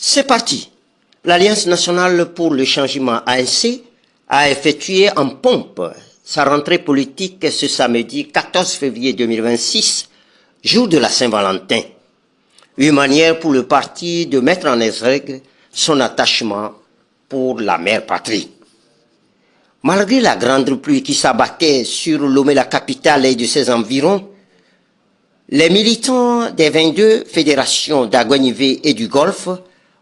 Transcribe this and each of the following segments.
C'est parti. L'Alliance nationale pour le changement ANC a effectué en pompe sa rentrée politique ce samedi 14 février 2026, jour de la Saint-Valentin. Une manière pour le parti de mettre en exergue son attachement pour la mère patrie. Malgré la grande pluie qui s'abattait sur Lomé, la capitale et de ses environs, les militants des 22 fédérations d'Aguanivé et du Golfe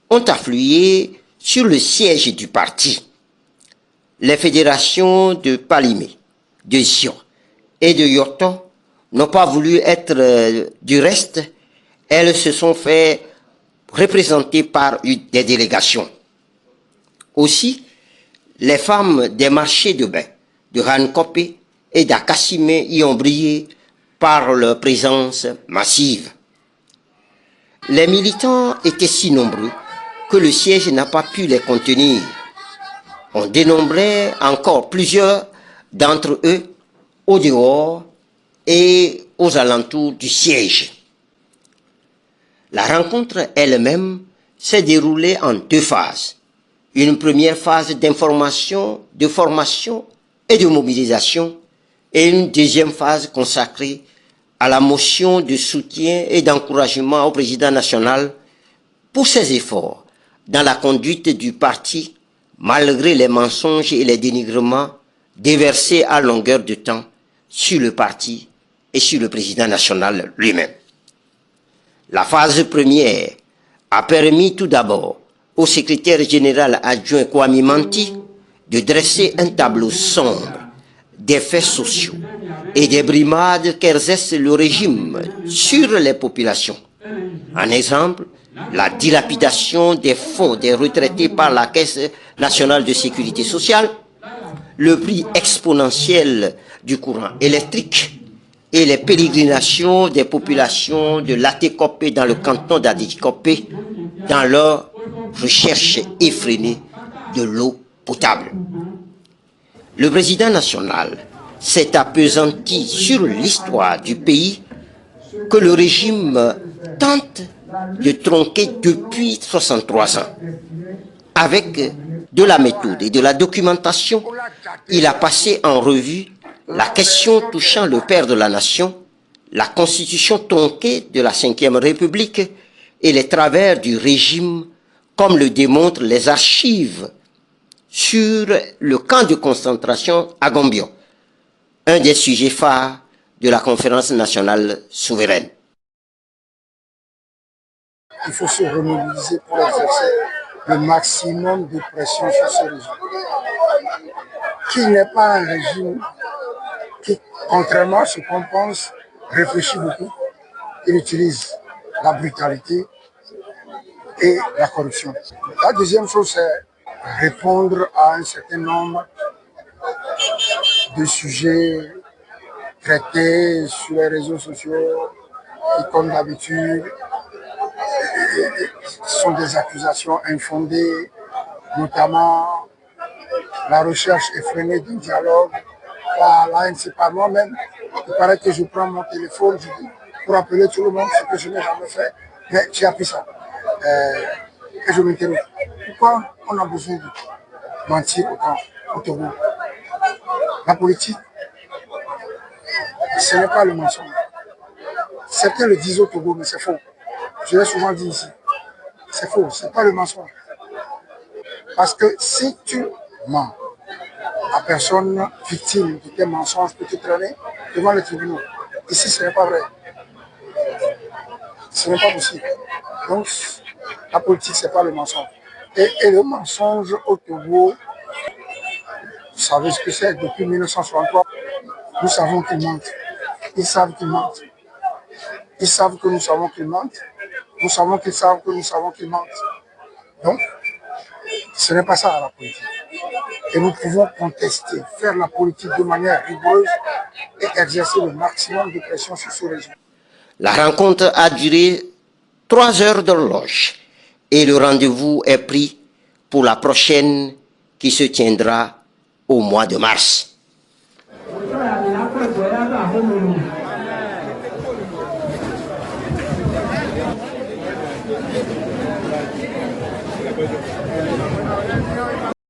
ont afflué sur le siège du parti. Les fédérations de Palimé, de Zion et de Yoto n'ont pas voulu être du reste. Elles se sont fait représenter par des délégations. Aussi, les femmes des marchés de bain de Rankopé et d'Akassimé y ont brillé par leur présence massive. Les militants étaient si nombreux que le siège n'a pas pu les contenir. On dénombrait encore plusieurs d'entre eux au dehors et aux alentours du siège. La rencontre elle-même s'est déroulée en deux phases. Une première phase d'information, de formation et de mobilisation, et une deuxième phase consacrée à la motion de soutien et d'encouragement au président national pour ses efforts dans la conduite du parti, malgré les mensonges et les dénigrements déversés à longueur de temps sur le parti et sur le président national lui-même. La phase première a permis tout d'abord au secrétaire général adjoint Kwame Manti de dresser un tableau sombre des faits sociaux et des brimades qu'exerce le régime sur les populations. En exemple, la dilapidation des fonds des retraités par la Caisse nationale de sécurité sociale, le prix exponentiel du courant électrique et les pérégrinations des populations de l'Atécopé dans le canton d'Adécopé dans leur recherche effrénée de l'eau potable. Le président national s'est appesanti sur l'histoire du pays que le régime tente de tronquer depuis 63 ans. Avec de la méthode et de la documentation, il a passé en revue la question touchant le père de la nation, la constitution tronquée de la Ve République et les travers du régime, comme le démontrent les archives sur le camp de concentration à Gambio, un des sujets phares de la conférence nationale souveraine. Il faut se remobiliser pour exercer le maximum de pression sur ce régime, qui n'est pas un régime qui, contrairement à ce qu'on pense, réfléchit beaucoup. Il utilise la brutalité et la corruption. La deuxième chose, c'est répondre à un certain nombre de sujets traités sur les réseaux sociaux et comme d'habitude, sont des accusations infondées, notamment la recherche effrénée d'un dialogue. Là, c'est pas moi-même. Il paraît que je prends mon téléphone pour appeler tout le monde, ce que je n'ai jamais fait, mais j'ai appris ça. Et je m'interroge. Pourquoi on a besoin de mentir autant au Togo? La politique, ce n'est pas le mensonge. Certains le disent au Togo, mais c'est faux. Je l'ai souvent dit ici. C'est faux, ce n'est pas le mensonge. Parce que si tu mens, la personne victime de tes mensonges peut te traîner devant les tribunaux. Ici, ce n'est pas vrai. Ce n'est pas possible. Donc, la politique, ce n'est pas le mensonge. Et le mensonge au Togo, vous savez ce que c'est, depuis 1963, nous savons qu'ils mentent. Ils savent qu'ils mentent. Ils savent que nous savons qu'ils mentent. Nous savons qu'ils savent que nous savons qu'ils mentent. Donc, ce n'est pas ça la politique. Et nous pouvons contester, faire la politique de manière rigoureuse et exercer le maximum de pression sur ce régime. La rencontre a duré 3 heures d'horloge et le rendez-vous est pris pour la prochaine qui se tiendra au mois de mars.